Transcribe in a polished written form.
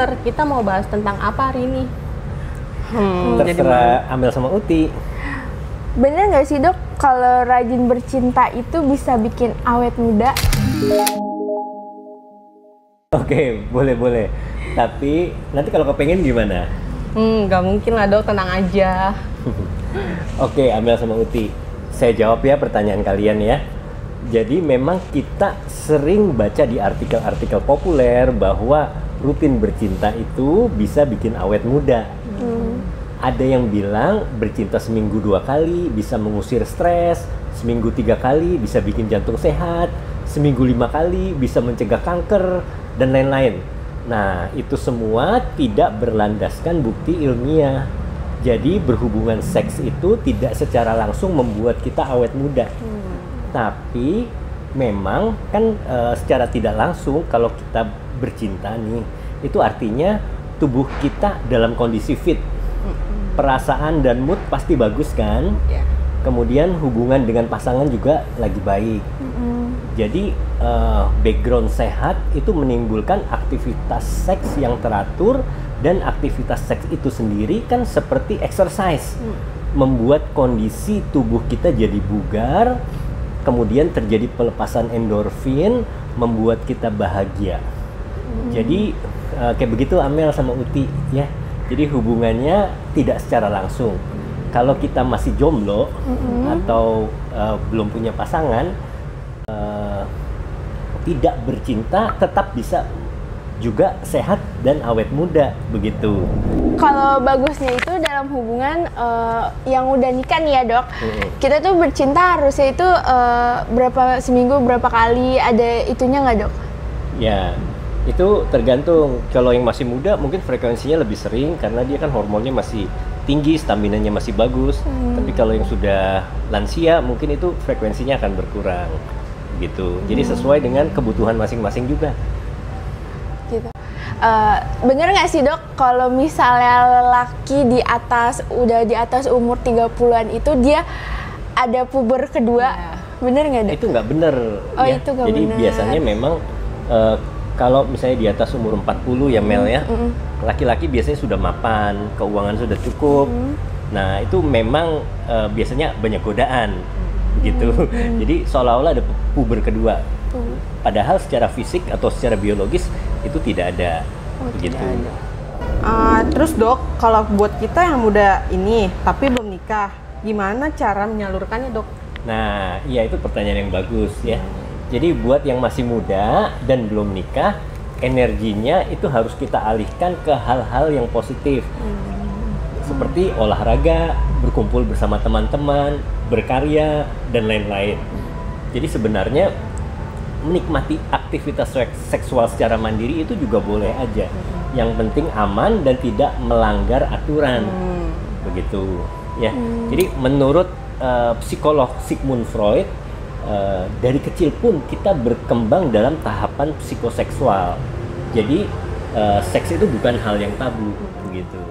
dokter, kita mau bahas tentang apa hari ini? Terserah Amel sama Uti. Bener nggak sih dok, kalau rajin bercinta itu bisa bikin awet muda? Oke, boleh. Tapi nanti kalau kepengen gimana? Nggak mungkin lah dok, tenang aja. Oke, Amel sama Uti, saya jawab ya pertanyaan kalian ya. Jadi memang kita sering baca di artikel-artikel populer bahwa rutin bercinta itu bisa bikin awet muda. Ada yang bilang bercinta seminggu 2 kali bisa mengusir stres, seminggu 3 kali bisa bikin jantung sehat, seminggu 5 kali bisa mencegah kanker, dan lain-lain. Nah, itu semua tidak berlandaskan bukti ilmiah. Jadi berhubungan seks itu tidak secara langsung membuat kita awet muda. Tapi memang kan secara tidak langsung kalau kita bercinta nih, itu artinya tubuh kita dalam kondisi fit. Perasaan dan mood pasti bagus kan? Kemudian hubungan dengan pasangan juga lagi baik. Jadi background sehat itu menimbulkan aktivitas seks yang teratur, dan aktivitas seks itu sendiri kan seperti exercise, membuat kondisi tubuh kita jadi bugar, kemudian terjadi pelepasan endorfin, membuat kita bahagia. Jadi kayak begitu Amel sama Uti ya. Jadi hubungannya tidak secara langsung. Kalau kita masih jomblo atau belum punya pasangan, tidak bercinta tetap bisa juga sehat dan awet muda begitu. Kalau bagusnya itu dalam hubungan yang udah nikah nih ya dok, kita tuh bercinta harusnya itu seminggu berapa kali, ada itunya nggak dok? Ya, itu tergantung. Kalau yang masih muda mungkin frekuensinya lebih sering karena dia kan hormonnya masih tinggi, staminanya masih bagus. Tapi kalau yang sudah lansia mungkin itu frekuensinya akan berkurang gitu. Jadi sesuai dengan kebutuhan masing-masing juga. Gitu. Bener nggak sih dok, kalau misalnya lelaki udah di atas umur 30-an itu dia ada puber kedua, bener nggak dok? Itu nggak bener. Oh, ya. itu nggak Jadi bener. biasanya memang kalau misalnya di atas umur 40 ya Mel ya, laki-laki biasanya sudah mapan, keuangan sudah cukup. Nah itu memang biasanya banyak godaan gitu. Jadi seolah-olah ada puber kedua. Padahal secara fisik atau secara biologis itu tidak ada begitu. Terus dok, kalau buat kita yang muda ini tapi belum nikah, gimana cara menyalurkannya dok? Nah, iya itu pertanyaan yang bagus ya. Jadi buat yang masih muda dan belum nikah, energinya itu harus kita alihkan ke hal-hal yang positif. Seperti olahraga, berkumpul bersama teman-teman, berkarya, dan lain-lain. Jadi sebenarnya menikmati aktivitas seksual secara mandiri itu juga boleh aja. Yang penting aman dan tidak melanggar aturan. Begitu ya. Jadi menurut psikolog Sigmund Freud, dari kecil pun kita berkembang dalam tahapan psikoseksual. Jadi seks itu bukan hal yang tabu begitu.